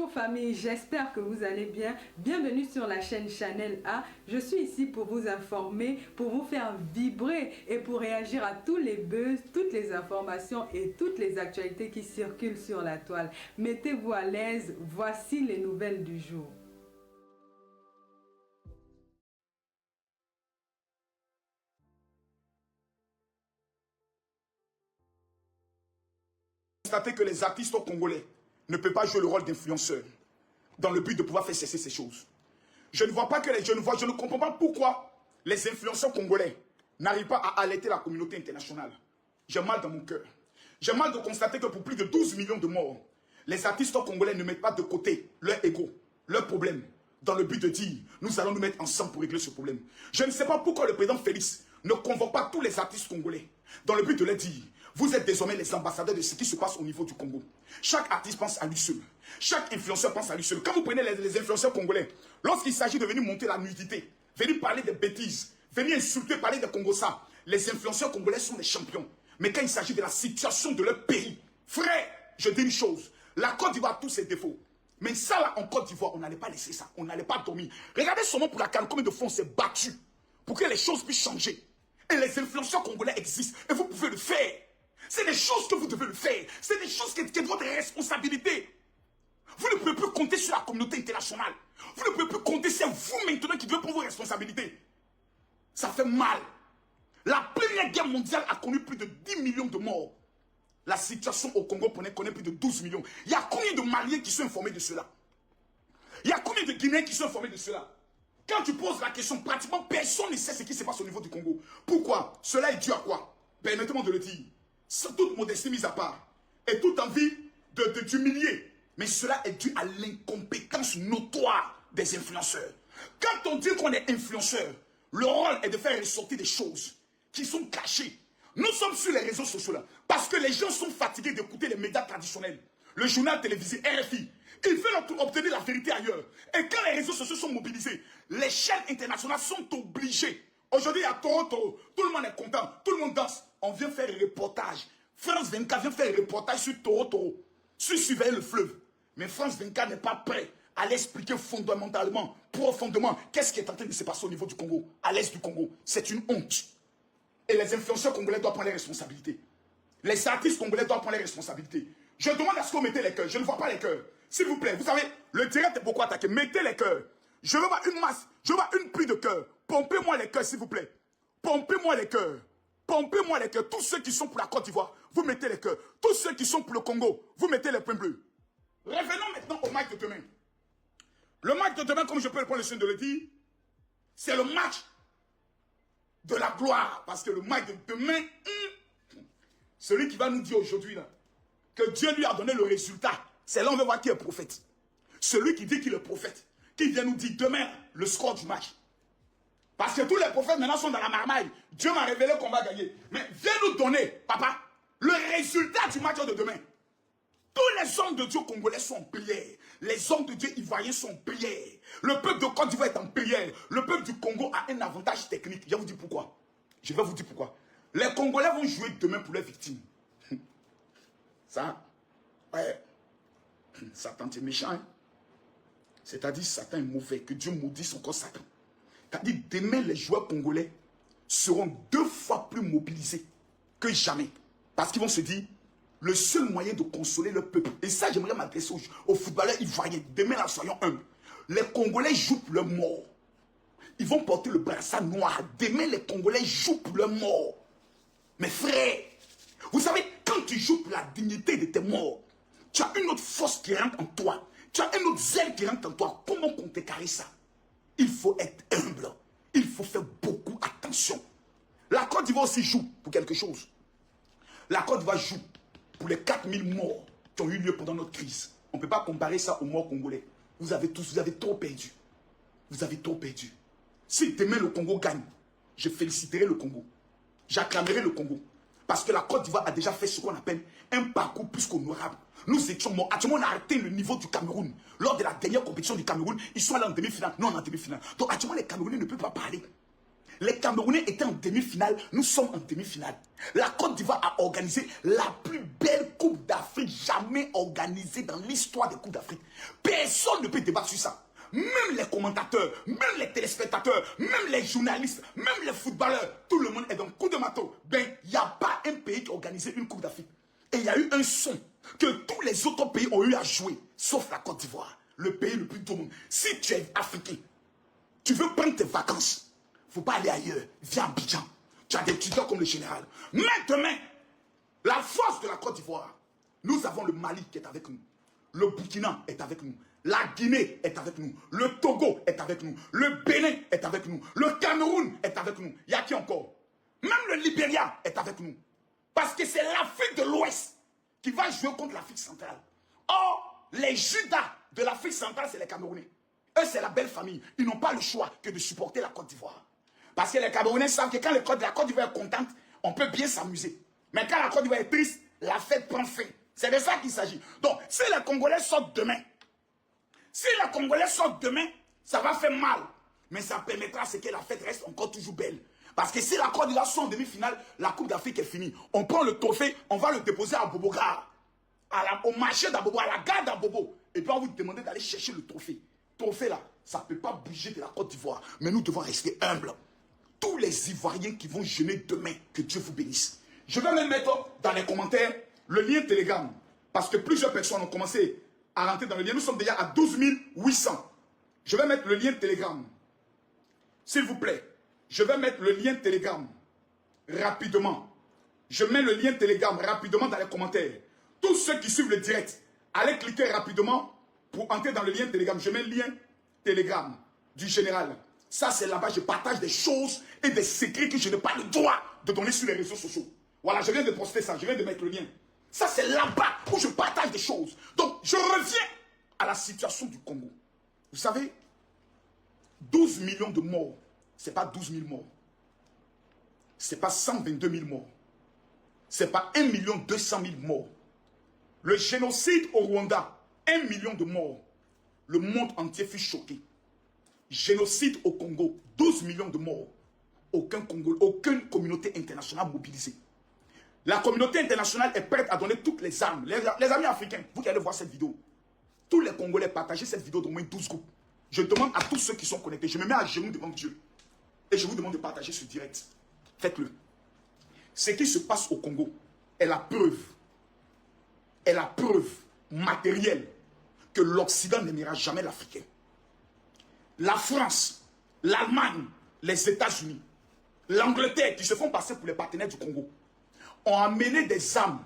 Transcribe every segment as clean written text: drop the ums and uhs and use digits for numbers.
Bonjour famille, j'espère que vous allez bien. Bienvenue sur la chaîne Channel A. Je suis ici pour vous informer, pour vous faire vibrer et pour réagir à tous les buzz, toutes les informations et toutes les actualités qui circulent sur la toile. Mettez-vous à l'aise, voici les nouvelles du jour. Constater que les artistes congolais ne peuvent pas jouer le rôle d'influenceurs dans le but de pouvoir faire cesser ces choses. Je ne comprends pas pourquoi les influenceurs congolais n'arrivent pas à alerter la communauté internationale. J'ai mal dans mon cœur. J'ai mal de constater que pour plus de 12 millions de morts, les artistes congolais ne mettent pas de côté leur ego, leur problème, dans le but de dire nous allons nous mettre ensemble pour régler ce problème. Je ne sais pas pourquoi le président Félix ne convoque pas tous les artistes congolais dans le but de leur dire vous êtes désormais les ambassadeurs de ce qui se passe au niveau du Congo. Chaque artiste pense à lui seul. Chaque influenceur pense à lui seul. Quand vous prenez les influenceurs congolais, lorsqu'il s'agit de venir monter la nudité, venir parler des bêtises, venir insulter, parler de Congossa, les influenceurs congolais sont des champions. Mais quand il s'agit de la situation de leur pays, frère, je dis une chose, la Côte d'Ivoire a tous ses défauts. Mais ça là, en Côte d'Ivoire, on n'allait pas laisser ça, on n'allait pas dormir. Regardez seulement pour la CAN, combien de fois on s'est battu pour que les choses puissent changer. Et les influenceurs congolais existent, et vous pouvez le faire. C'est des choses que vous devez le faire. C'est des choses qui est de votre responsabilité. Vous ne pouvez plus compter sur la communauté internationale. Vous ne pouvez plus compter sur vous maintenant qui devez prendre vos responsabilités. Ça fait mal. La Première Guerre mondiale a connu plus de 10 millions de morts. La situation au Congo connaît plus de 12 millions. Il y a combien de Maliens qui sont informés de cela? Il y a combien de Guinéens qui sont informés de cela? Quand tu poses la question, pratiquement personne ne sait ce qui se passe au niveau du Congo. Pourquoi? Cela est dû à quoi? Permettez-moi de le dire. Sans toute modestie mise à part, et toute envie d'humilier. Mais cela est dû à l'incompétence notoire des influenceurs. Quand on dit qu'on est influenceur, le rôle est de faire ressortir des choses qui sont cachées. Nous sommes sur les réseaux sociaux là, parce que les gens sont fatigués d'écouter les médias traditionnels. Le journal télévisé, RFI, ils veulent obtenir la vérité ailleurs. Et quand les réseaux sociaux sont mobilisés, les chaînes internationales sont obligées. Aujourd'hui, à Toronto, tout le monde est content, tout le monde danse. On vient faire un reportage. France 24 vient faire un reportage sur Toronto, sur surveiller le fleuve. Mais France 24 n'est pas prêt à l'expliquer fondamentalement, profondément, qu'est-ce qui est en train de se passer au niveau du Congo, à l'est du Congo. C'est une honte. Et les influenceurs congolais doivent prendre les responsabilités. Les artistes congolais doivent prendre les responsabilités. Je demande à ce qu'on mette les cœurs. Je ne vois pas les cœurs. S'il vous plaît, vous savez, le direct est beaucoup attaqué. Mettez les cœurs. Je veux voir une masse, je veux voir une pluie de cœurs. Pompez-moi les cœurs, s'il vous plaît. Pompez-moi les cœurs. Pompez-moi les cœurs. Tous ceux qui sont pour la Côte d'Ivoire, vous mettez les cœurs. Tous ceux qui sont pour le Congo, vous mettez les points bleus. Revenons maintenant au match de demain. Le match de demain, comme je peux prendre le soin de le dire, c'est le match de la gloire. Parce que le match de demain, celui qui va nous dire aujourd'hui là, que Dieu lui a donné le résultat, c'est là on va voir qui est prophète. Celui qui dit qu'il est prophète, qui vient nous dire demain le score du match. Parce que tous les prophètes maintenant sont dans la marmaille. Dieu m'a révélé qu'on va gagner. Mais viens nous donner, papa, le résultat du match de demain. Tous les hommes de Dieu congolais sont en prière. Les hommes de Dieu ivoiriens sont en prière. Le peuple de Côte d'Ivoire est en prière. Le peuple du Congo a un avantage technique. Je vais vous dire pourquoi. Je vais vous dire pourquoi. Les Congolais vont jouer demain pour les victimes. Ça, ouais. Satan est méchant. Hein? C'est-à-dire Satan est mauvais. Que Dieu maudisse encore Satan. C'est-à-dire demain les joueurs congolais seront 2 fois plus mobilisés que jamais. Parce qu'ils vont se dire, le seul moyen de consoler le peuple, et ça j'aimerais m'adresser aux footballeurs ivoiriens, demain là soyons humbles, les Congolais jouent pour leur mort. Ils vont porter le brassard noir. Demain les Congolais jouent pour leur mort. Mes frères, vous savez, quand tu joues pour la dignité de tes morts, tu as une autre force qui rentre en toi. Tu as une autre zèle qui rentre en toi. Comment contrecarrer ça? Il faut être humble. Il faut faire beaucoup attention. La Côte d'Ivoire aussi joue pour quelque chose. La Côte d'Ivoire joue pour les 4000 morts qui ont eu lieu pendant notre crise. On ne peut pas comparer ça aux morts congolais. Vous avez trop perdu. Vous avez trop perdu. Si demain le Congo gagne, je féliciterai le Congo. J'acclamerai le Congo. Parce que la Côte d'Ivoire a déjà fait ce qu'on appelle un parcours plus qu'honorable. Nous étions morts. Actuellement, on a atteint le niveau du Cameroun. Lors de la dernière compétition du Cameroun, ils sont allés en demi-finale. Non, en demi-finale. Donc, actuellement, les Camerounais ne peuvent pas parler. Les Camerounais étaient en demi-finale, nous sommes en demi-finale. La Côte d'Ivoire a organisé la plus belle Coupe d'Afrique jamais organisée dans l'histoire des Coupes d'Afrique. Personne ne peut débattre sur ça. Même les commentateurs, même les téléspectateurs, même les journalistes, même les footballeurs, tout le monde est dans le coup de marteau. Ben, il n'y a pas un pays qui a organisé une Coupe d'Afrique. Et il y a eu un son que tous les autres pays ont eu à jouer, sauf la Côte d'Ivoire, le pays le plus doux au monde. Si tu es africain, tu veux prendre tes vacances, il ne faut pas aller ailleurs, viens à Abidjan. Tu as des tuteurs comme le général. Maintenant, la force de la Côte d'Ivoire, nous avons le Mali qui est avec nous. Le Burkina est avec nous. La Guinée est avec nous. Le Togo est avec nous. Le Bénin est avec nous. Le Cameroun est avec nous. Il y a qui encore? Même le Libéria est avec nous. Parce que c'est l'Afrique de l'Ouest qui va jouer contre l'Afrique centrale. Or, les Judas de l'Afrique centrale, c'est les Camerounais. Eux, c'est la belle famille. Ils n'ont pas le choix que de supporter la Côte d'Ivoire. Parce que les Camerounais savent que quand la Côte d'Ivoire est contente, on peut bien s'amuser. Mais quand la Côte d'Ivoire est triste, la fête prend fin. C'est de ça qu'il s'agit. Donc, si les Congolais sortent demain, ça va faire mal. Mais ça permettra à ce que la fête reste encore toujours belle. Parce que si la Côte d'Ivoire sort en demi-finale, la Coupe d'Afrique est finie. On prend le trophée, on va le déposer à Bobo-Gare. Au marché d'Abobo, à la gare d'Abobo. Et puis on va vous demander d'aller chercher le trophée. Trophée là, ça ne peut pas bouger de la Côte d'Ivoire. Mais nous devons rester humbles. Tous les Ivoiriens qui vont jeûner demain, que Dieu vous bénisse. Je vais même mettre dans les commentaires le lien Telegram. Parce que plusieurs personnes ont commencé à rentrer dans le lien. Nous sommes déjà à 12 800. Je vais mettre le lien Telegram. S'il vous plaît. Je vais mettre le lien Telegram rapidement. Je mets le lien Telegram rapidement dans les commentaires. Tous ceux qui suivent le direct, allez cliquer rapidement pour entrer dans le lien Telegram. Je mets le lien Telegram du général. Ça, c'est là-bas, je partage des choses et des secrets que je n'ai pas le droit de donner sur les réseaux sociaux. Voilà, je viens de poster ça, je viens de mettre le lien. Ça, c'est là-bas où je partage des choses. Donc, je reviens à la situation du Congo. Vous savez, 12 millions de morts. Ce n'est pas 12 000 morts. Ce n'est pas 122 000 morts. Ce n'est pas 1 200 000 morts. Le génocide au Rwanda, 1 million de morts. Le monde entier fut choqué. Génocide au Congo, 12 millions de morts. Aucune communauté internationale mobilisée. La communauté internationale est prête à donner toutes les armes. Les amis africains, vous qui allez voir cette vidéo, tous les Congolais, partagez cette vidéo d'au moins 12 groupes. Je demande à tous ceux qui sont connectés, je me mets à genoux devant Dieu. Et je vous demande de partager ce direct. Faites-le. Ce qui se passe au Congo est la preuve matérielle que l'Occident n'aimera jamais l'Africain. La France, l'Allemagne, les États-Unis, l'Angleterre, qui se font passer pour les partenaires du Congo, ont amené des armes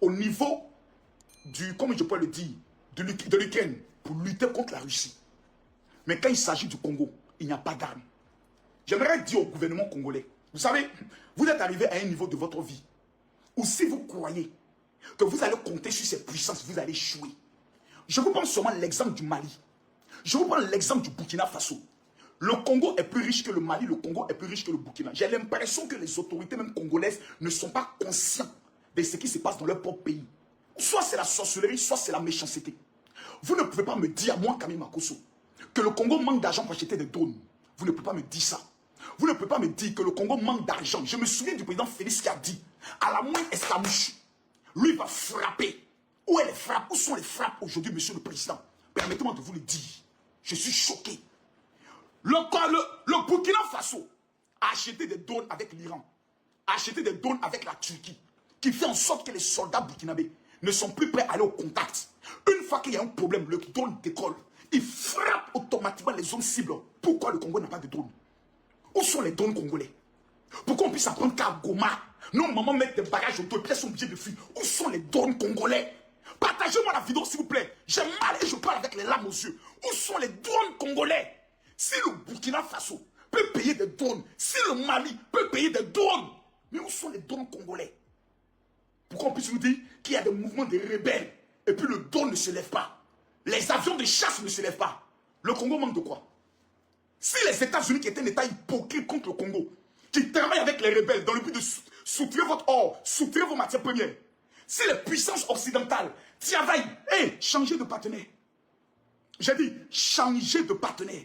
au niveau du, comment je peux le dire, de l'Ukraine pour lutter contre la Russie. Mais quand il s'agit du Congo, il n'y a pas d'armes. J'aimerais dire au gouvernement congolais, vous savez, vous êtes arrivé à un niveau de votre vie où si vous croyez que vous allez compter sur ces puissances, vous allez échouer. Je vous prends seulement l'exemple du Mali. Je vous prends l'exemple du Burkina Faso. Le Congo est plus riche que le Mali, le Congo est plus riche que le Burkina. J'ai l'impression que les autorités même congolaises ne sont pas conscientes de ce qui se passe dans leur propre pays. Soit c'est la sorcellerie, soit c'est la méchanceté. Vous ne pouvez pas me dire, moi, Camille Makosso, que le Congo manque d'argent pour acheter des drones. Vous ne pouvez pas me dire ça. Vous ne pouvez pas me dire que le Congo manque d'argent. Je me souviens du président Félix qui a dit, à la moindre escarmouche, lui va frapper. Où est les frappes? Où sont les frappes aujourd'hui, monsieur le président? Permettez-moi de vous le dire. Je suis choqué. Le Burkina Faso a acheté des drones avec l'Iran, a acheté des drones avec la Turquie, qui fait en sorte que les soldats burkinabés ne sont plus prêts à aller au contact. Une fois qu'il y a un problème, le drone décolle. Il frappe automatiquement les zones cibles. Pourquoi le Congo n'a pas de drone? Où sont les drones congolais? Pourquoi on puisse apprendre qu'à Goma, nos mamans mettent des barrages auto et puis elles sont obligées de fuir? Où sont les drones congolais? Partagez-moi la vidéo s'il vous plaît. J'ai mal et je parle avec les larmes aux yeux. Où sont les drones congolais? Si le Burkina Faso peut payer des drones, si le Mali peut payer des drones, mais où sont les drones congolais? Pourquoi on puisse nous dire qu'il y a des mouvements de rebelles et puis le drone ne se lève pas? Les avions de chasse ne se lèvent pas. Le Congo manque de quoi? Si les États-Unis, qui étaient un État hypocrite contre le Congo, qui travaillent avec les rebelles dans le but de soutirer votre or, soutirer vos matières premières, si les puissances occidentales travaillent, changez de partenaire. J'ai dit, changez de partenaire.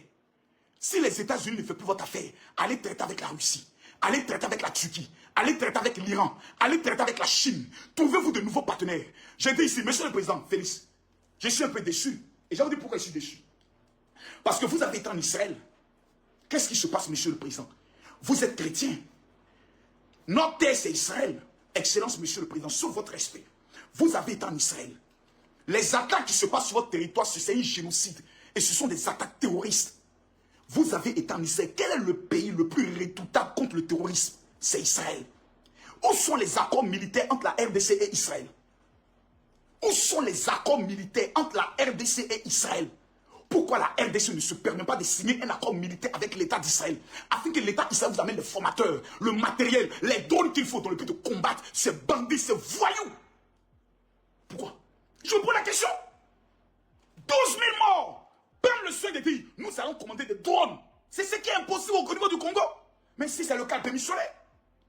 Si les États-Unis ne font plus votre affaire, allez traiter avec la Russie, allez traiter avec la Turquie, allez traiter avec l'Iran, allez traiter avec la Chine. Trouvez-vous de nouveaux partenaires. J'ai dit ici, monsieur le président, Félix, je suis un peu déçu. Et je vais vous dire pourquoi je suis déçu. Parce que vous avez été en Israël. Qu'est-ce qui se passe, monsieur le président? Vous êtes chrétien. Notre terre, c'est Israël. Excellence, monsieur le président, sur votre respect. Vous avez été en Israël. Les attaques qui se passent sur votre territoire, c'est un génocide. Et ce sont des attaques terroristes. Vous avez été en Israël. Quel est le pays le plus redoutable contre le terrorisme? C'est Israël. Où sont les accords militaires entre la RDC et Israël? Où sont les accords militaires entre la RDC et Israël? Pourquoi la RDC ne se permet pas de signer un accord militaire avec l'État d'Israël afin que l'État d'Israël vous amène les formateurs, le matériel, les drones qu'il faut dans le but de combattre ces bandits, ces voyous? Pourquoi? Je vous pose la question. 12 000 morts. Prendre le soin de dire, nous allons commander des drones. C'est ce qui est impossible au niveau du Congo. Mais si c'est le cas, démissionnez.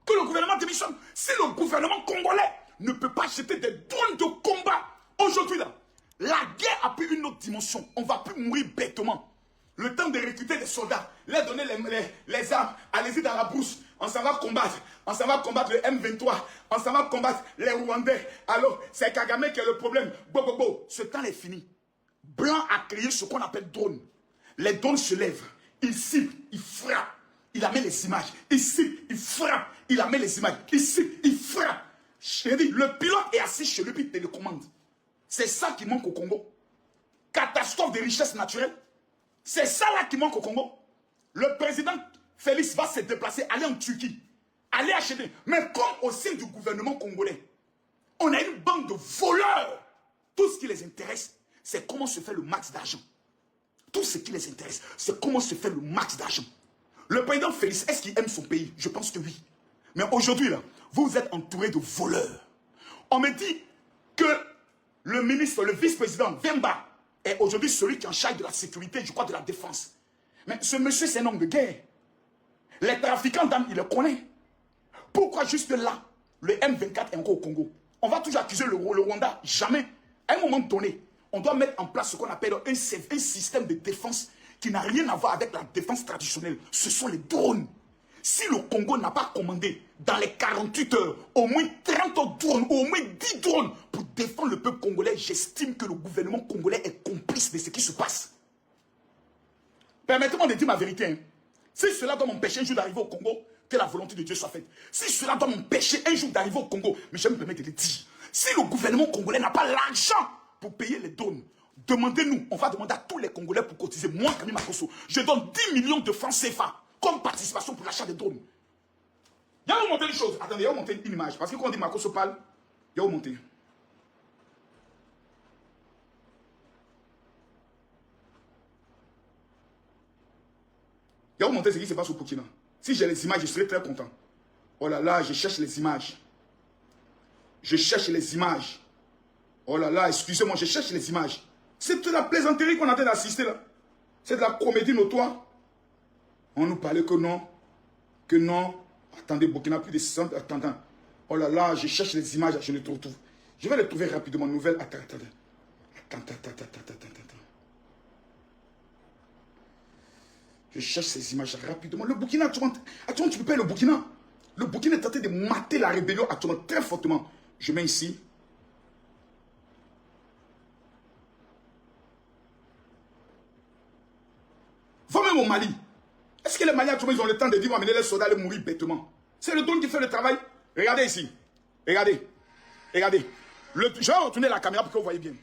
Que le gouvernement démissionne. Si le gouvernement congolais ne peut pas acheter des drones de combat, aujourd'hui là, la guerre a pris une autre dimension. On ne va plus mourir bêtement. Le temps de recruter des soldats, leur donner les armes, allez-y dans la brousse. On s'en va combattre. On s'en va combattre le M23. On s'en va combattre les Rwandais. Alors, c'est Kagame qui a le problème. Ce temps est fini. Blanc a créé ce qu'on appelle drone. Les drones se lèvent. Ils ciblent, ils frappent. Il amène les images. Il cible, il frappe. Il amène les images. Il cible, il frappe. Chérie, le pilote est assis chez lui puis il télécommande. C'est ça qui manque au Congo. Catastrophe de richesse naturelle. C'est ça là qui manque au Congo. Le président Félix va se déplacer, aller en Turquie, aller acheter. Mais comme au sein du gouvernement congolais, on a une bande de voleurs. Tout ce qui les intéresse, c'est comment se fait le max d'argent. Tout ce qui les intéresse, c'est comment se fait le max d'argent. Le président Félix, est-ce qu'il aime son pays? Je pense que oui. Mais aujourd'hui, là, vous êtes entouré de voleurs. On me dit que le ministre, le vice-président Vemba, est aujourd'hui celui qui est en charge de la sécurité, je crois, de la défense. Mais ce monsieur, c'est un homme de guerre. Les trafiquants d'armes, il le connaît. Pourquoi juste là, le M24 est encore au Congo? On va toujours accuser le Rwanda? Jamais. À un moment donné, on doit mettre en place ce qu'on appelle un système de défense qui n'a rien à voir avec la défense traditionnelle. Ce sont les drones. Si le Congo n'a pas commandé dans les 48 heures au moins 30 drones ou au moins 10 drones pour défendre le peuple congolais, j'estime que le gouvernement congolais est complice de ce qui se passe. Permettez-moi de dire ma vérité. Hein. Si cela doit m'empêcher un jour d'arriver au Congo, que la volonté de Dieu soit faite. Si cela doit m'empêcher un jour d'arriver au Congo, mais je me permets de le dire. Si le gouvernement congolais n'a pas l'argent pour payer les drones, demandez-nous. On va demander à tous les Congolais pour cotiser. Moi, Camille Makosso, je donne 10 millions de francs CFA comme participation pour l'achat des drones. Il y a où monter une chose. Attendez, il y a où monter une image. Parce que quand on dit Makosso parle, il y a où monter. Il y a où monter ce qui se passe au Burkina. Si j'ai les images, je serai très content. Oh là là, je cherche les images. Je cherche les images. Oh là là, excusez-moi, je cherche les images. C'est de la plaisanterie qu'on est en train d'assister là. C'est de la comédie notoire. On nous parlait que non. Que non. Attendez, Burkina, plus de 600. Attendez. Oh là là, je cherche les images, je les trouve. Je vais les trouver rapidement. Nouvelle. Attendez. Je cherche ces images rapidement. Le Burkina, actuellement, tu peux pas le Burkina. Le Burkina est en train de mater la rébellion actuellement très fortement. Je mets ici. Va même au Mali. Est-ce que les Maliens, ils ont le temps de dire, amener les soldats à mourir bêtement? C'est le drone qui fait le travail. Regardez ici. Regardez. Regardez. Je vais retourner la caméra pour que vous voyez bien.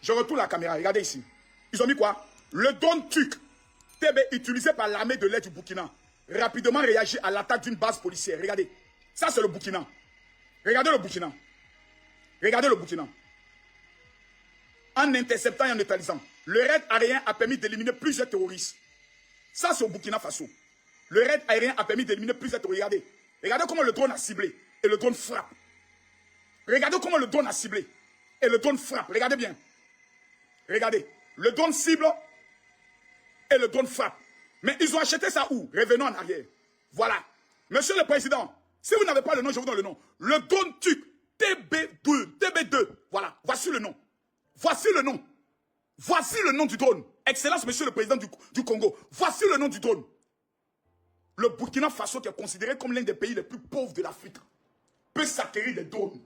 Je retourne la caméra. Regardez ici. Ils ont mis quoi? Le drone turc, TB, utilisé par l'armée de l'air du Burkina, rapidement réagit à l'attaque d'une base policière. Regardez. Ça, c'est le Burkina. Regardez le Burkina. Regardez le Burkina. En interceptant et en neutralisant, le raid aérien a permis d'éliminer plusieurs terroristes. Ça, c'est au Burkina Faso. Le raid aérien a permis d'éliminer plusieurs terroristes. Regardez. Regardez comment le drone a ciblé et le drone frappe. Regardez comment le drone a ciblé et le drone frappe. Regardez bien. Regardez. Le drone cible et le drone frappe. Mais ils ont acheté ça où? Revenons en arrière. Voilà. Monsieur le Président, si vous n'avez pas le nom, je vous donne le nom. Le drone turc TB2. TB2. Voilà. Voici le nom. Voici le nom. Voici le nom du trône. Excellence, monsieur le président du Congo. Voici le nom du trône. Le Burkina Faso, qui est considéré comme l'un des pays les plus pauvres de l'Afrique, peut s'acquérir des drones.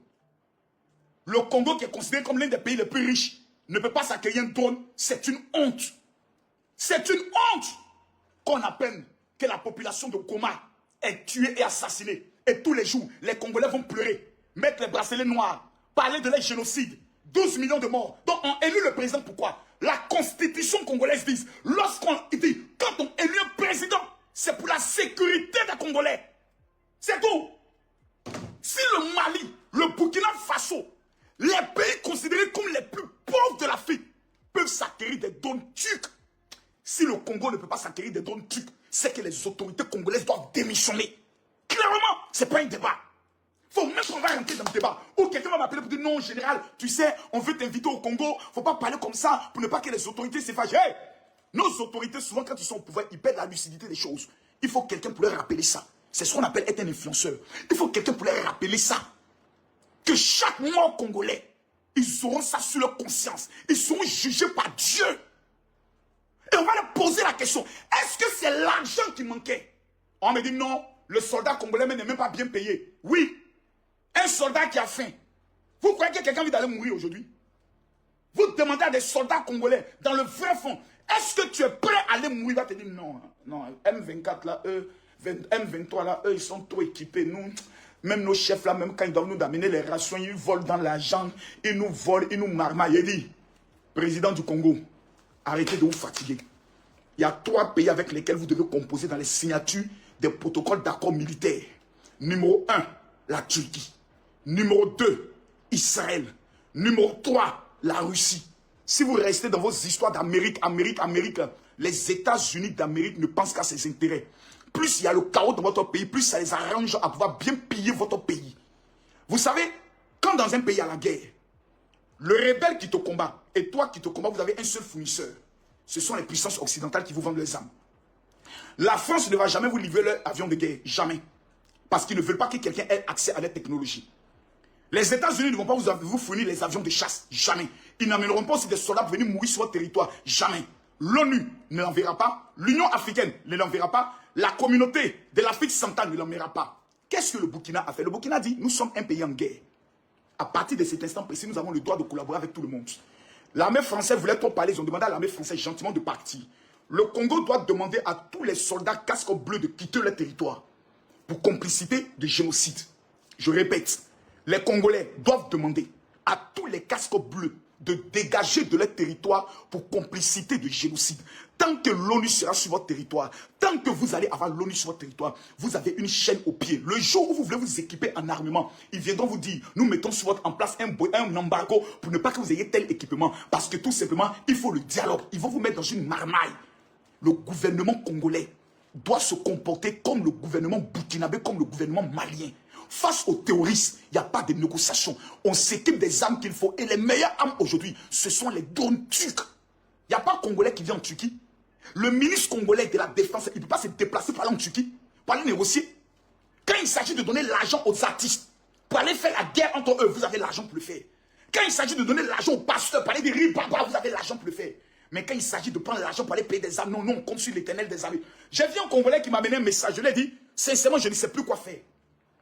Le Congo, qui est considéré comme l'un des pays les plus riches, ne peut pas s'acquérir un drone. C'est une honte. C'est une honte qu'on apprenne que la population de Goma est tuée et assassinée. Et tous les jours, les Congolais vont pleurer, mettre les bracelets noirs, parler de leur génocide. 12 millions de morts. Donc on élit le président, pourquoi? La constitution congolaise dit, quand on élit un président, c'est pour la sécurité des Congolais. C'est tout. Si le Mali, le Burkina Faso, les pays considérés comme les plus pauvres de l'Afrique peuvent s'acquérir des drones turcs, si le Congo ne peut pas s'acquérir des drones turcs, c'est que les autorités congolaises doivent démissionner. Clairement, ce n'est pas un débat. Il faut même qu'on va rentrer dans le débat. Ou quelqu'un va m'appeler pour dire non, général, tu sais, on veut t'inviter au Congo, il ne faut pas parler comme ça pour ne pas que les autorités se fâchent. Hey, nos autorités, souvent, quand ils sont au pouvoir, ils perdent la lucidité des choses. Il faut quelqu'un pour leur rappeler ça. C'est ce qu'on appelle être un influenceur. Il faut quelqu'un pour leur rappeler ça. Que chaque mois Congolais, ils auront ça sur leur conscience. Ils seront jugés par Dieu. Et on va leur poser la question, est-ce que c'est l'argent qui manquait? On me dit non, le soldat congolais n'est même pas bien payé. Oui, un soldat qui a faim. Vous croyez que quelqu'un vient d'aller mourir aujourd'hui? Vous demandez à des soldats congolais, dans le vrai fond, est-ce que tu es prêt à aller mourir? Il va te dire non, non, M24 là, M23 là, eux ils sont trop équipés. Nous, même nos chefs là, même quand ils doivent nous amener les rations, ils volent dans l'argent, ils nous volent, ils nous marmaillent. Il dit, président du Congo, arrêtez de vous fatiguer. Il y a 3 pays avec lesquels vous devez composer dans les signatures des protocoles d'accord militaires. Numéro 1, la Turquie. Numéro 2, Israël. Numéro 3, la Russie. Si vous restez dans vos histoires d'Amérique, Amérique, les États-Unis d'Amérique ne pensent qu'à ses intérêts. Plus il y a le chaos dans votre pays, plus ça les arrange à pouvoir bien piller votre pays. Vous savez, quand dans un pays il y a la guerre, le rebelle qui te combat et toi qui te combat, vous avez un seul fournisseur. Ce sont les puissances occidentales qui vous vendent leurs armes. La France ne va jamais vous livrer leur avion de guerre. Jamais. Parce qu'ils ne veulent pas que quelqu'un ait accès à leur technologie. Les États-Unis ne vont pas vous fournir les avions de chasse. Jamais. Ils n'amèneront pas aussi des soldats pour venir mourir sur votre territoire. Jamais. L'ONU ne l'enverra pas. L'Union africaine ne l'enverra pas. La communauté de l'Afrique centrale ne l'enverra pas. Qu'est-ce que le Burkina a fait? Le Burkina dit, nous sommes un pays en guerre. À partir de cet instant précis, nous avons le droit de collaborer avec tout le monde. L'armée française voulait trop parler. Ils ont demandé à l'armée française gentiment de partir. Le Congo doit demander à tous les soldats casques bleus de quitter leur territoire pour complicité de génocide. Je répète, les Congolais doivent demander à tous les casques bleus de dégager de leur territoire pour complicité de génocide. Tant que l'ONU sera sur votre territoire, tant que vous allez avoir l'ONU sur votre territoire, vous avez une chaîne au pied. Le jour où vous voulez vous équiper en armement, ils viendront vous dire, nous mettons en place un embargo pour ne pas que vous ayez tel équipement. Parce que tout simplement, il faut le dialogue. Ils vont vous mettre dans une marmaille. Le gouvernement congolais doit se comporter comme le gouvernement burkinabé, comme le gouvernement malien. Face aux terroristes, il n'y a pas de négociation. On s'équipe des armes qu'il faut. Et les meilleures armes aujourd'hui, ce sont les drones turcs. Il n'y a pas de Congolais qui vient en Turquie. Le ministre congolais de la Défense, il ne peut pas se déplacer pour aller en Turquie, pour aller négocier. Quand il s'agit de donner l'argent aux artistes, pour aller faire la guerre entre eux, vous avez l'argent pour le faire. Quand il s'agit de donner l'argent aux pasteurs, pour aller dire riz, papa, vous avez l'argent pour le faire. Mais quand il s'agit de prendre l'argent pour aller payer des armes, non, non, on compte sur l'Éternel des armées. J'ai vu un Congolais qui m'a amené un message, je lui ai dit, sincèrement, je ne sais plus quoi faire.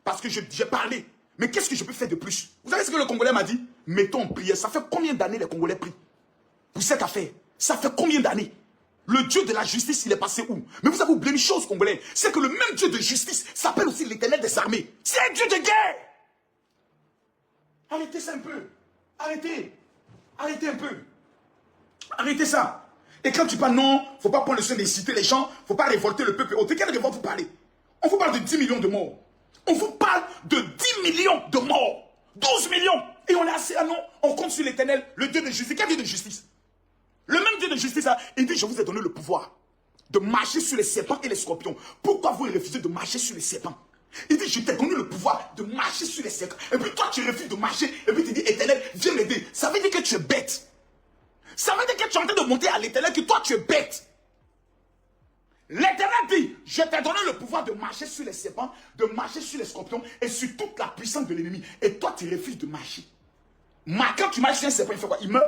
Parce que j'ai parlé. Mais qu'est-ce que je peux faire de plus? Vous savez ce que le Congolais m'a dit? Mettons en prière. Ça fait combien d'années les Congolais prient pour cette affaire? Ça fait combien d'années? Le Dieu de la justice, il est passé où? Mais vous avez oublié une chose, Congolais. C'est que le même Dieu de justice s'appelle aussi l'Éternel des armées. C'est un Dieu de guerre. Arrêtez ça un peu. Arrêtez. Arrêtez un peu. Arrêtez ça. Et quand tu parles, non, il ne faut pas prendre le soin d'inciter les gens, il ne faut pas révolter le peuple. De quelle révolte vous parlez? On vous parle de 10 millions de morts. On vous parle de 10 millions de morts. 12 millions. Et on est assez, ah non, on compte sur l'Éternel, le Dieu de justice. Quel Dieu de justice? Le même Dieu de justice, il dit, je vous ai donné le pouvoir de marcher sur les serpents et les scorpions. Pourquoi vous refusez de marcher sur les serpents? Il dit, je t'ai donné le pouvoir de marcher sur les serpents. Et puis toi, tu refuses de marcher. Et puis tu dis, Éternel, viens m'aider. Ça veut dire que tu es bête. Ça veut dire que tu es en train de monter à l'Éternel, que toi, tu es bête. L'Éternel dit, je t'ai donné le pouvoir de marcher sur les serpents, de marcher sur les scorpions et sur toute la puissance de l'ennemi. Et toi, tu refuses de marcher. Quand tu marches sur un serpent, il fait quoi? Il meurt.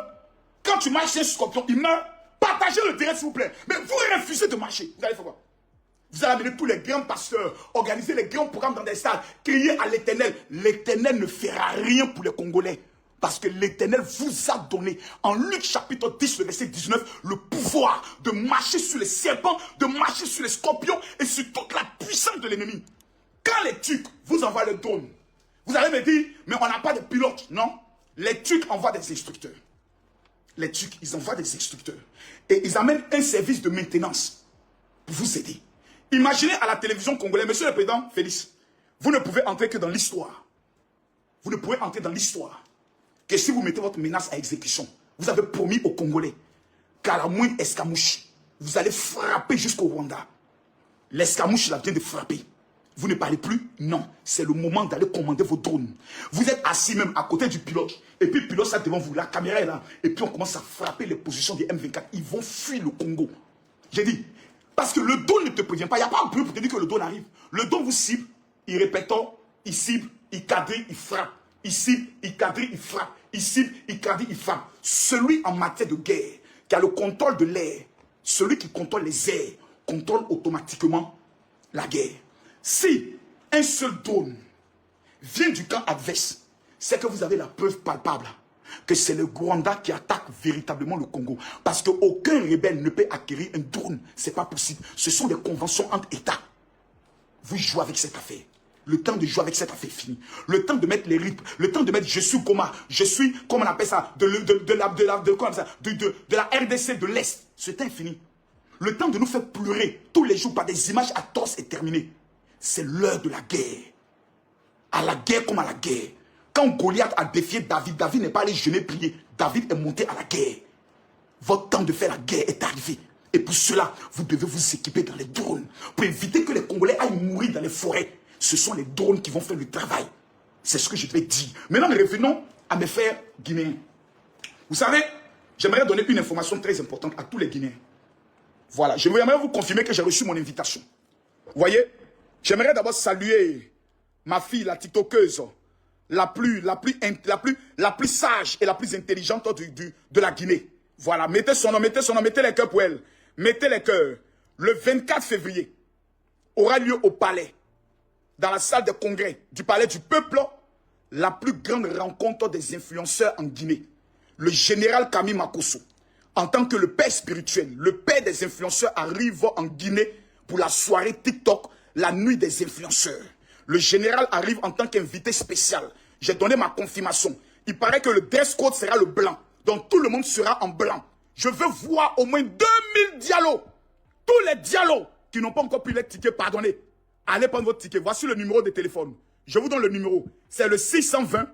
Quand tu marches un scorpion, il meurt. Partagez le direct, s'il vous plaît. Mais vous refusez de marcher. Vous allez faire quoi? Vous allez amener tous les grands pasteurs, organiser les grands programmes dans des salles, crier à l'Éternel. L'Éternel ne fera rien pour les Congolais. Parce que l'Éternel vous a donné, en Luc chapitre 10, le verset 19, le pouvoir de marcher sur les serpents, de marcher sur les scorpions et sur toute la puissance de l'ennemi. Quand les Turcs vous envoient le drone, vous allez me dire, mais on n'a pas de pilote. Non, les Turcs envoient des instructeurs. Les Turcs, ils envoient des instructeurs. Et ils amènent un service de maintenance pour vous aider. Imaginez à la télévision congolaise, monsieur le président Félix, vous ne pouvez entrer que dans l'histoire. Vous ne pouvez entrer dans l'histoire que si vous mettez votre menace à exécution. Vous avez promis aux Congolais qu'à la moindre escamouche, vous allez frapper jusqu'au Rwanda. L'escamouche là vient de frapper. Vous ne parlez plus? Non. C'est le moment d'aller commander vos drones. Vous êtes assis même à côté du pilote. Et puis le pilote ça devant vous. La caméra est là. Et puis on commence à frapper les positions des M24. Ils vont fuir le Congo. J'ai dit, parce que le drone ne te prévient pas. Il n'y a pas un bruit pour te dire que le drone arrive. Le drone vous cible. Il répète, il cible, il quadrille, il frappe. Il cible, il quadrille, il frappe. Il cible, il quadrille, il frappe. Celui en matière de guerre qui a le contrôle de l'air, celui qui contrôle les airs, contrôle automatiquement la guerre. Si un seul drone vient du camp adverse, c'est que vous avez la preuve palpable que c'est le Rwanda qui attaque véritablement le Congo. Parce qu'aucun rebelle ne peut acquérir un drone. Ce n'est pas possible. Ce sont des conventions entre États. Vous jouez avec cette affaire. Le temps de jouer avec cette affaire est fini. Le temps de mettre les rythmes, le temps de mettre je suis Goma, je suis, comment on appelle ça, de la RDC de l'Est. Ce temps est fini. Le temps de nous faire pleurer tous les jours par des images atroces est terminé. C'est l'heure de la guerre. À la guerre comme à la guerre. Quand Goliath a défié David, David n'est pas allé jeûner, prier. David est monté à la guerre. Votre temps de faire la guerre est arrivé. Et pour cela, vous devez vous équiper dans les drones. Pour éviter que les Congolais aillent mourir dans les forêts. Ce sont les drones qui vont faire le travail. C'est ce que je devais dire. Maintenant, revenons à mes frères guinéens. Vous savez, j'aimerais donner une information très importante à tous les Guinéens. Voilà, j'aimerais vous confirmer que j'ai reçu mon invitation. Vous voyez, j'aimerais d'abord saluer ma fille, la tiktokeuse, la plus sage et la plus intelligente de la Guinée. Voilà, mettez son nom, mettez les cœurs pour elle. Mettez les cœurs. Le 24 février aura lieu au palais, dans la salle de congrès du palais du peuple, la plus grande rencontre des influenceurs en Guinée. Le général Kami Makosso, en tant que le père spirituel, le père des influenceurs, arrive en Guinée pour la soirée TikTok, la nuit des influenceurs. Le général arrive en tant qu'invité spécial. J'ai donné ma confirmation. Il paraît que le dress code sera le blanc. Donc tout le monde sera en blanc. Je veux voir au moins 2000 dialogues. Tous les dialogues qui n'ont pas encore pris les tickets, pardonnez. Allez prendre votre ticket. Voici le numéro de téléphone. Je vous donne le numéro. C'est le 620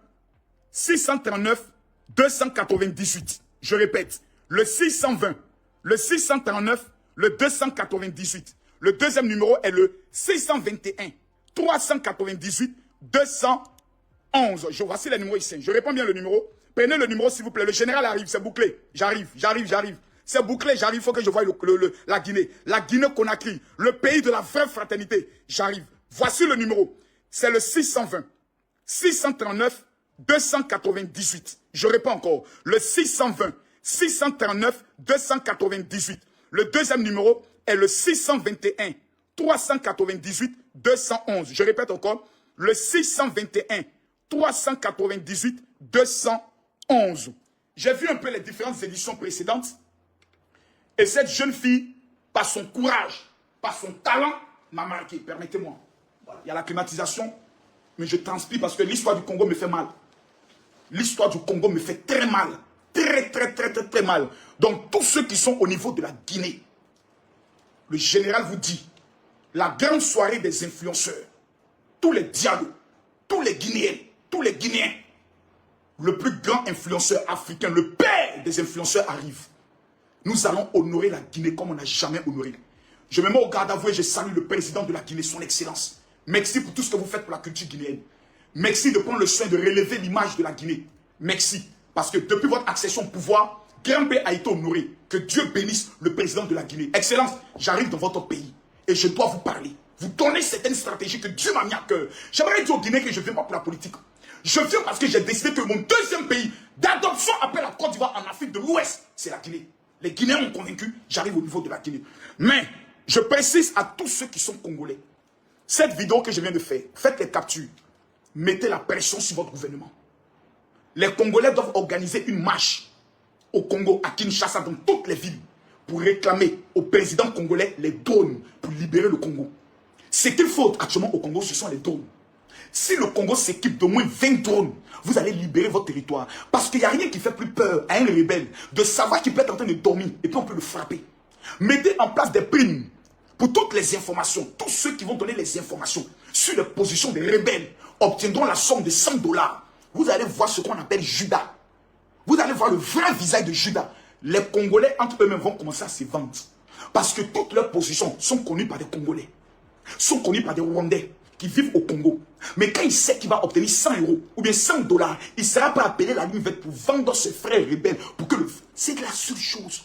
639 298. Je répète. Le 620, le 639, le 298. Le deuxième numéro est le 621 398 211. Voici les numéros ici. Je réponds bien le numéro. Prenez le numéro s'il vous plaît. Le général arrive, c'est bouclé. J'arrive. C'est bouclé, j'arrive. Il faut que je voie la Guinée. La Guinée-Conakry, le pays de la vraie fraternité. J'arrive. Voici le numéro. C'est le 620 639 298. Je réponds encore. Le 620 639 298. Le deuxième numéro est le 621 398 211. Je répète encore. Le 621 398 211. J'ai vu un peu les différentes éditions précédentes. Et cette jeune fille, par son courage, par son talent, m'a marqué. Permettez-moi. Voilà. Il y a la climatisation, mais je transpire parce que l'histoire du Congo me fait mal. L'histoire du Congo me fait très mal. Très mal. Donc, tous ceux qui sont au niveau de la Guinée, le général vous dit, la grande soirée des influenceurs, tous les dialogues, tous les Guinéens, le plus grand influenceur africain, le père des influenceurs arrive. Nous allons honorer la Guinée comme on n'a jamais honoré. Je me mets au garde à vous et je salue le président de la Guinée, son excellence. Merci pour tout ce que vous faites pour la culture guinéenne. Merci de prendre le soin de relever l'image de la Guinée. Merci. Parce que depuis votre accession au pouvoir, Grand-Pé a été honoré. Que Dieu bénisse le président de la Guinée. Excellence, j'arrive dans votre pays et je dois vous parler. Vous donnez certaines stratégies que Dieu m'a mis à cœur. J'aimerais dire aux Guinéens que je ne viens pas pour la politique. Je viens parce que j'ai décidé que mon deuxième pays d'adoption après la Côte d'Ivoire en Afrique de l'Ouest, c'est la Guinée. Les Guinéens m'ont convaincu, j'arrive au niveau de la Guinée. Mais, je précise à tous ceux qui sont congolais, cette vidéo que je viens de faire, faites les captures, mettez la pression sur votre gouvernement. Les Congolais doivent organiser une marche au Congo, à Kinshasa, dans toutes les villes, pour réclamer au président congolais les drones pour libérer le Congo. Ce qu'il faut actuellement au Congo, ce sont les drones. Si le Congo s'équipe d'au moins 20 drones, vous allez libérer votre territoire. Parce qu'il n'y a rien qui fait plus peur à un rebelle de savoir qu'il peut être en train de dormir et puis on peut le frapper. Mettez en place des primes pour toutes les informations. Tous ceux qui vont donner les informations sur les positions des rebelles obtiendront la somme de $100. Vous allez voir ce qu'on appelle Judas. Vous allez voir le vrai visage de Judas. Les Congolais entre eux-mêmes vont commencer à se vendre. Parce que toutes leurs positions sont connues par des Congolais. Sont connues par des Rwandais qui vivent au Congo. Mais quand il sait qu'il va obtenir 100 € ou bien $100, il ne sera pas appelé la ligne verte pour vendre ses frères rebelles. Pour que c'est la seule chose.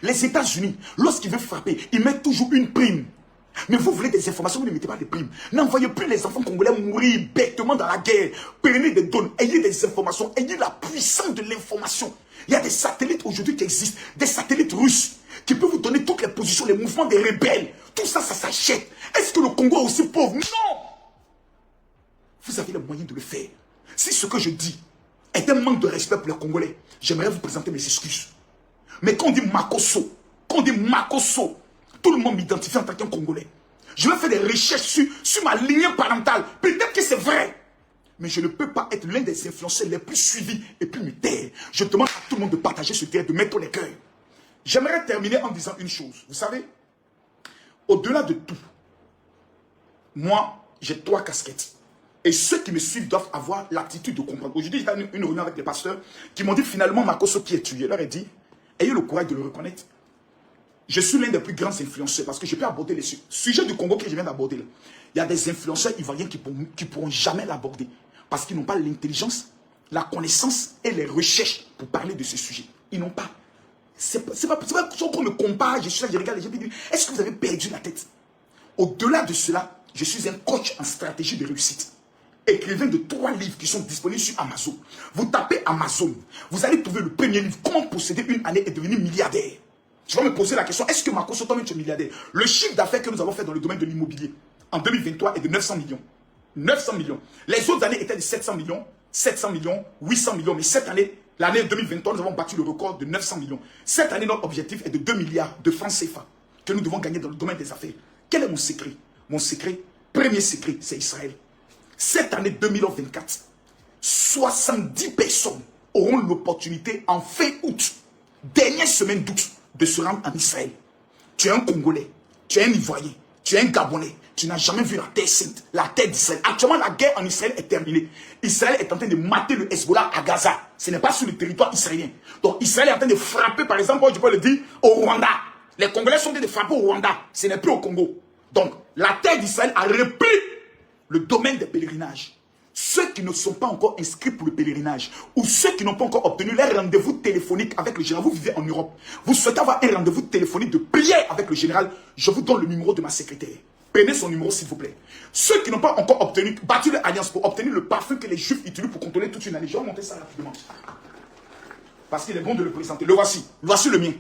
Les États-Unis, lorsqu'ils veulent frapper, ils mettent toujours une prime. Mais vous voulez des informations, vous ne mettez pas de primes. N'envoyez plus les enfants congolais mourir bêtement dans la guerre. Prenez des dons, ayez des informations, ayez la puissance de l'information. Il y a des satellites aujourd'hui qui existent, des satellites russes, qui peuvent vous donner toutes les positions, les mouvements des rebelles. Tout ça, ça s'achète. Est-ce que le Congo est aussi pauvre? Non! Vous avez les moyens de le faire. Si ce que je dis est un manque de respect pour les Congolais, j'aimerais vous présenter mes excuses. Mais quand on dit Makosso, tout le monde m'identifie en tant qu'un Congolais. Je vais faire des recherches sur ma lignée parentale. Peut-être que c'est vrai. Mais je ne peux pas être l'un des influenceurs les plus suivis et puis me taire. Je demande à tout le monde de partager ce terrain, de mettre les cœurs. J'aimerais terminer en disant une chose. Vous savez, au-delà de tout, moi, j'ai 3 casquettes. Et ceux qui me suivent doivent avoir l'attitude de comprendre. Aujourd'hui, j'ai eu une réunion avec des pasteurs qui m'ont dit finalement, Makosso qui est tué. Je leur ai dit, ayez le courage de le reconnaître. Je suis l'un des plus grands influenceurs parce que je peux aborder les sujets du Congo que je viens d'aborder. Il y a des influenceurs ivoiriens qui pourront jamais l'aborder parce qu'ils n'ont pas l'intelligence, la connaissance et les recherches pour parler de ce sujet. Ils n'ont pas. C'est pas qu'on me compare, je suis là, je regarde les gens et je dis, est-ce que vous avez perdu la tête? Au-delà de cela, je suis un coach en stratégie de réussite. Écrivain de 3 livres qui sont disponibles sur Amazon. Vous tapez Amazon, vous allez trouver le premier livre, comment posséder une année et devenir milliardaire. Tu vas me poser la question, est-ce que Makosso toi-même tu es milliardaire? Le chiffre d'affaires que nous avons fait dans le domaine de l'immobilier en 2023 est de 900 millions. 900 millions. Les autres années étaient de 700 millions, 700 millions, 800 millions. Mais cette année, l'année 2023, nous avons battu le record de 900 millions. Cette année, notre objectif est de 2 milliards de francs CFA que nous devons gagner dans le domaine des affaires. Quel est mon secret? Mon secret, premier secret, c'est Israël. Cette année 2024, 70 personnes auront l'opportunité en fin août, dernière semaine d'août, de se rendre en Israël. Tu es un Congolais, tu es un Ivoirien, tu es un Gabonais, tu n'as jamais vu la terre sainte, la terre d'Israël. Actuellement, la guerre en Israël est terminée. Israël est en train de mater le Hezbollah à Gaza. Ce n'est pas sur le territoire israélien. Donc Israël est en train de frapper, par exemple, je peux le dire, au Rwanda. Les Congolais sont en train de frapper au Rwanda. Ce n'est plus au Congo. Donc, la terre d'Israël a repris le domaine des pèlerinages. Ceux qui ne sont pas encore inscrits pour le pèlerinage ou ceux qui n'ont pas encore obtenu leur rendez-vous téléphonique avec le général, vous vivez en Europe, vous souhaitez avoir un rendez-vous téléphonique de prière avec le général, je vous donne le numéro de ma secrétaire. Prenez son numéro s'il vous plaît. Ceux qui n'ont pas encore obtenu, battu l'alliance pour obtenir le parfum que les Juifs utilisent pour contrôler toute une année, je vais monter ça rapidement. Parce qu'il est bon de le présenter. Le voici. Voici le mien.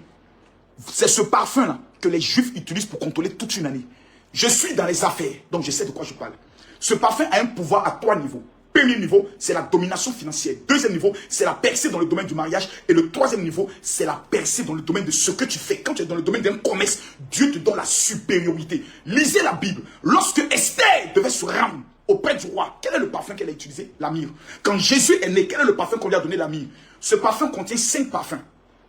C'est ce parfum-là que les Juifs utilisent pour contrôler toute une année. Je suis dans les affaires, donc je sais de quoi je parle. Ce parfum a un pouvoir à 3 niveaux. Premier niveau, c'est la domination financière. Deuxième niveau, c'est la percée dans le domaine du mariage. Et le troisième niveau, c'est la percée dans le domaine de ce que tu fais. Quand tu es dans le domaine d'un commerce, Dieu te donne la supériorité. Lisez la Bible. Lorsque Esther devait se rendre auprès du roi, quel est le parfum qu'elle a utilisé? La myrrhe. Quand Jésus est né, quel est le parfum qu'on lui a donné? La myrrhe. Ce parfum contient 5 parfums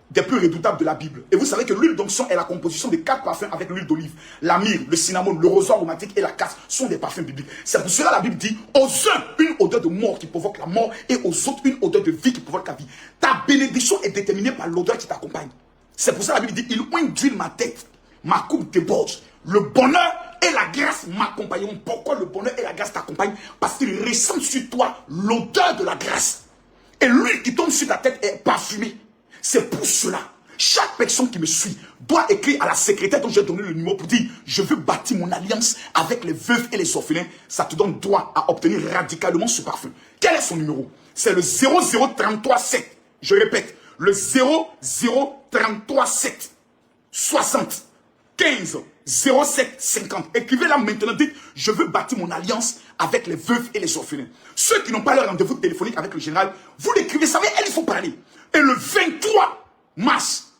des plus redoutables de la Bible. Et vous savez que l'huile d'onction est la composition de 4 parfums avec l'huile d'olive. La myrrhe, le cinnamon, le roseau aromatique et la casque sont des parfums bibliques. C'est pour cela que la Bible dit, aux uns, une odeur de mort qui provoque la mort et aux autres, une odeur de vie qui provoque la vie. Ta bénédiction est déterminée par l'odeur qui t'accompagne. C'est pour ça que la Bible dit, il oint d'huile ma tête, ma coupe déborde. Le bonheur et la grâce m'accompagneront. Pourquoi le bonheur et la grâce t'accompagnent? Parce qu'ils ressentent sur toi l'odeur de la grâce. Et l'huile qui tombe sur ta tête est parfumée. C'est pour cela, chaque personne qui me suit doit écrire à la secrétaire dont j'ai donné le numéro pour dire je veux bâtir mon alliance avec les veuves et les orphelins. Ça te donne droit à obtenir radicalement ce parfum. Quel est son numéro? C'est le 00337. Je répète, le 00337 60 15 07 50. Écrivez-la maintenant, dites je veux bâtir mon alliance avec les veuves et les orphelins. Ceux qui n'ont pas leur rendez-vous téléphonique avec le général, vous l'écrivez, savez, il faut parler. Et le 23 mars,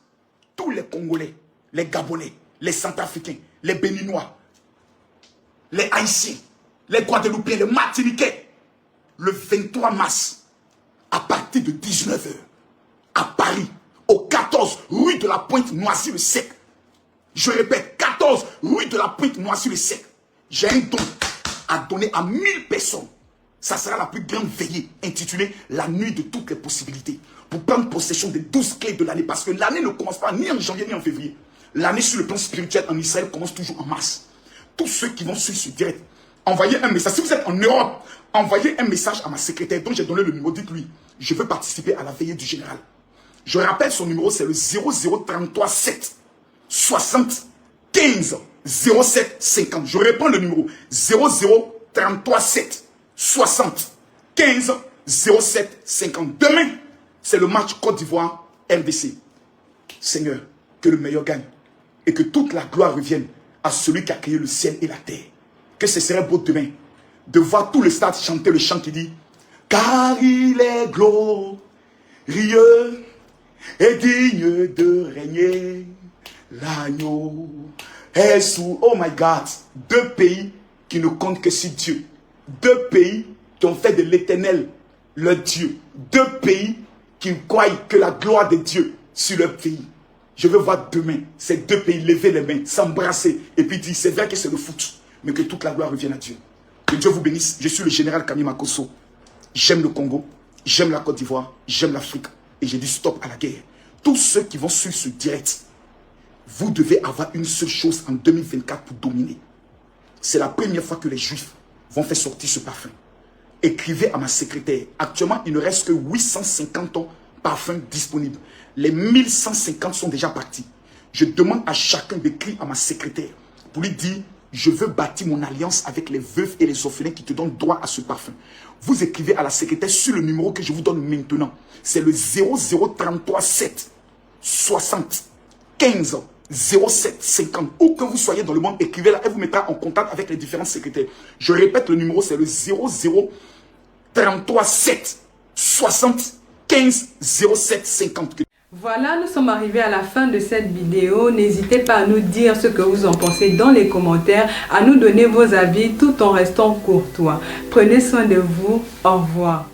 tous les Congolais, les Gabonais, les Centrafricains, les Béninois, les Haïtiens, les Guadeloupéens, les Martiniquais, le 23 mars, à partir de 19 h, à Paris, au 14 rue de la Pointe Noisy-le-Sec. Je répète, 14 rue de la Pointe Noisy-le-Sec. J'ai un don à donner à 1000 personnes. Ça sera la plus grande veillée intitulée La nuit de toutes les possibilités. Pour prendre possession des 12 clés de l'année. Parce que l'année ne commence pas ni en janvier ni en février. L'année sur le plan spirituel en Israël commence toujours en mars. Tous ceux qui vont suivre ce direct, envoyez un message. Si vous êtes en Europe, envoyez un message à ma secrétaire dont j'ai donné le numéro. Dites-lui, je veux participer à la veillée du général. Je rappelle son numéro, c'est le 00337 60 15 07 50. Je réponds le numéro 00337 60 15 07 50. Demain, c'est le match Côte d'Ivoire RDC. Seigneur, que le meilleur gagne et que toute la gloire revienne à celui qui a créé le ciel et la terre. Que ce serait beau demain de voir tout le stade chanter le chant qui dit car il est glorieux et digne de régner. L'agneau est sous, oh my God, 2 pays qui ne comptent que sur Dieu. 2 pays qui ont fait de l'Éternel leur Dieu. 2 pays qui croient que la gloire de Dieu sur leur pays. Je veux voir demain ces 2 pays lever les mains, s'embrasser et puis dire c'est vrai que c'est le foot, mais que toute la gloire revienne à Dieu. Que Dieu vous bénisse. Je suis le général Camille Makosso. J'aime le Congo, j'aime la Côte d'Ivoire, j'aime l'Afrique et j'ai dit stop à la guerre. Tous ceux qui vont suivre ce direct, vous devez avoir une seule chose en 2024 pour dominer. C'est la première fois que les Juifs vont faire sortir ce parfum. Écrivez à ma secrétaire. Actuellement, il ne reste que 850 parfums disponibles. Les 1150 sont déjà partis. Je demande à chacun d'écrire à ma secrétaire pour lui dire je veux bâtir mon alliance avec les veuves et les orphelins qui te donnent droit à ce parfum. Vous écrivez à la secrétaire sur le numéro que je vous donne maintenant. C'est le 00337 60 15 07 50. Où que vous soyez dans le monde, écrivez-la et vous mettra en contact avec les différents secrétaires. Je répète, le numéro c'est le 00337 60 15 07 50. Voilà, nous sommes arrivés à la fin de cette vidéo. N'hésitez pas à nous dire ce que vous en pensez dans les commentaires, à nous donner vos avis tout en restant courtois. Prenez soin de vous. Au revoir.